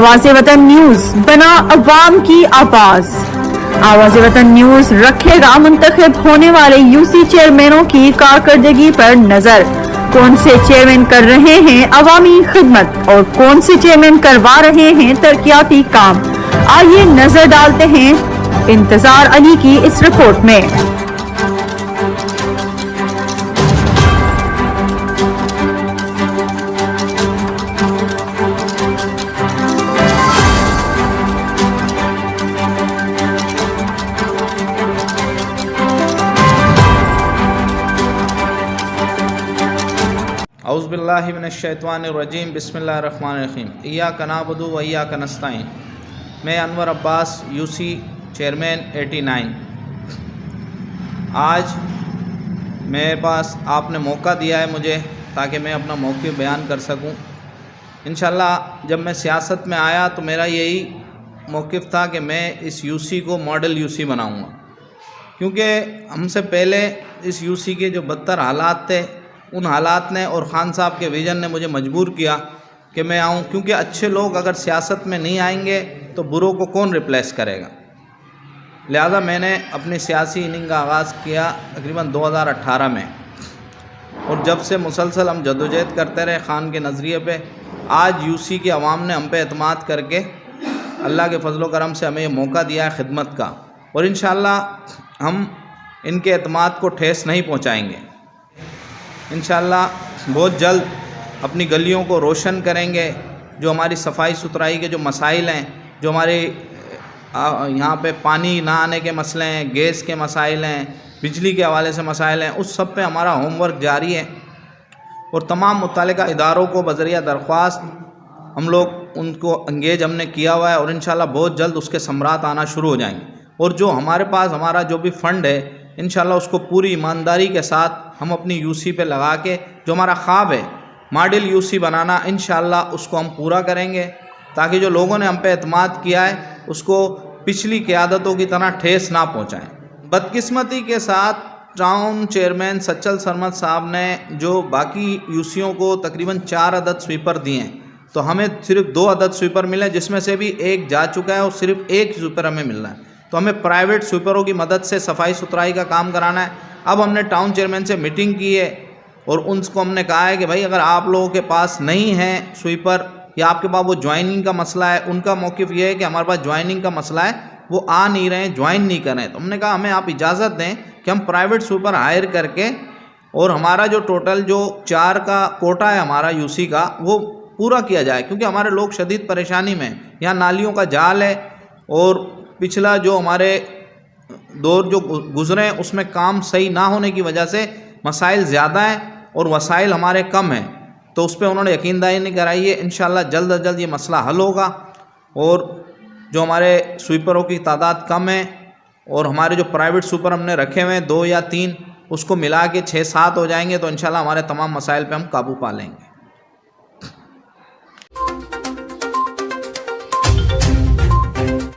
आवाज़ वतन न्यूज़ बना अवाम की आवाज़। आवाज़ वतन न्यूज़ रखेगा मुंतखब होने वाले यूसी चेयरमैनों की कारकर्दगी पर नजर। कौन से चेयरमैन कर रहे हैं अवामी खिदमत और कौन से चेयरमैन करवा रहे हैं तरक्याती काम, आइए नजर डालते हैं इंतजार अली की इस रिपोर्ट में। औज़ुबिल्लाहि मिनश्शैतानिर्रजीम बिस्मिल्लाहिर्रहमानिर्रहीम इय्याका नअबुदु व इय्याका नस्तईन। मैं अनवर अब्बास यूसी चेयरमैन 89। आज मेरे पास आपने मौका दिया है मुझे ताकि मैं अपना मौक़िफ़ बयान कर सकूं। इंशाअल्लाह जब मैं सियासत में आया तो मेरा यही मौक़िफ़ था कि मैं इस यूसी को मॉडल यूसी बनाऊंगा, क्योंकि हमसे पहले इस यूसी के जो बदतर हालात थे उन हालात ने और ख़ान साहब के विज़न ने मुझे मजबूर किया कि मैं आऊँ, क्योंकि अच्छे लोग अगर सियासत में नहीं आएंगे तो बुरों को कौन रिप्लेस करेगा। लिहाजा मैंने अपनी सियासी इनिंग का आगाज़ किया तकरीबन 2018 में, और जब से मुसलसल हम जदोजहद करते रहे ख़ान के नज़रिए पे। आज यूसी के अवाम ने हम पे एतमाद करके अल्लाह के फजल करम से हमें ये मौका दिया है खिदमत का, और इंशाअल्लाह हम इनके एतमाद को ठेस नहीं पहुँचाएँगे। इंशाअल्लाह बहुत जल्द अपनी गलियों को रोशन करेंगे। जो हमारी सफाई सुथराई के जो मसाइल हैं, जो हमारे यहाँ पे पानी ना आने के मसले हैं, गैस के मसाइल हैं, बिजली के हवाले से मसाइल हैं, उस सब पे हमारा होमवर्क जारी है, और तमाम मुत्तल्लिका इदारों को बज़रिया दरख्वास्त हम लोग उनको एंगेज हमने किया हुआ है, और इंशाअल्लाह बहुत जल्द उसके समरात आना शुरू हो जाएंगे। और जो हमारे पास हमारा जो भी फ़ंड है इंशाअल्लाह उसको पूरी ईमानदारी के साथ हम अपनी यूसी पे लगा के जो हमारा ख्वाब है मॉडल यूसी बनाना, इंशाअल्लाह उसको हम पूरा करेंगे, ताकि जो लोगों ने हम पे एतमाद किया है उसको पिछली क़यादतों की तरह ठेस ना पहुँचाएँ। बदकिस्मती के साथ टाउन चेयरमैन सच्चल सरमद साहब ने जो बाकी यूसियों को तकरीबन 4 अदद स्वीपर दिए हैं, तो हमें सिर्फ 2 अदद स्वीपर मिले, जिसमें से भी एक जा चुका है और सिर्फ एक स्वीपर हमें मिल रहा है। तो हमें प्राइवेट स्वीपरों की मदद से सफाई सुथराई का काम कराना है। अब हमने टाउन चेयरमैन से मीटिंग की है और उनको हमने कहा है कि भाई अगर आप लोगों के पास नहीं है स्वीपर या आपके पास वो ज्वाइनिंग का मसला है, उनका मौक़िफ़ ये है कि हमारे पास ज्वाइनिंग का मसला है, वो आ नहीं रहे हैं, ज्वाइन नहीं कर रहे हैं। तो हमने कहा हमें आप इजाज़त दें कि हम प्राइवेट स्वीपर हायर करके और हमारा जो टोटल जो 4 का कोटा है हमारा यूसी का वो पूरा किया जाए, क्योंकि हमारे लोग शदीद परेशानी में। यहाँ नालियों का जाल है और पिछला जो हमारे दौर जो गुज़रे उसमें काम सही ना होने की वजह से मसाइल ज़्यादा हैं और वसाइल हमारे कम हैं, तो उस पर उन्होंने यकीनदारी नहीं कराई है। इंशाअल्लाह जल्द अज जल्द ये मसला हल होगा, और जो हमारे स्वीपरों की तादाद कम है और हमारे जो प्राइवेट स्वीपर हमने रखे हुए हैं 2 या 3, उसको मिला के 6-7 हो जाएंगे, तो इंशाअल्लाह हमारे तमाम मसाइल पे हम काबू पा लेंगे।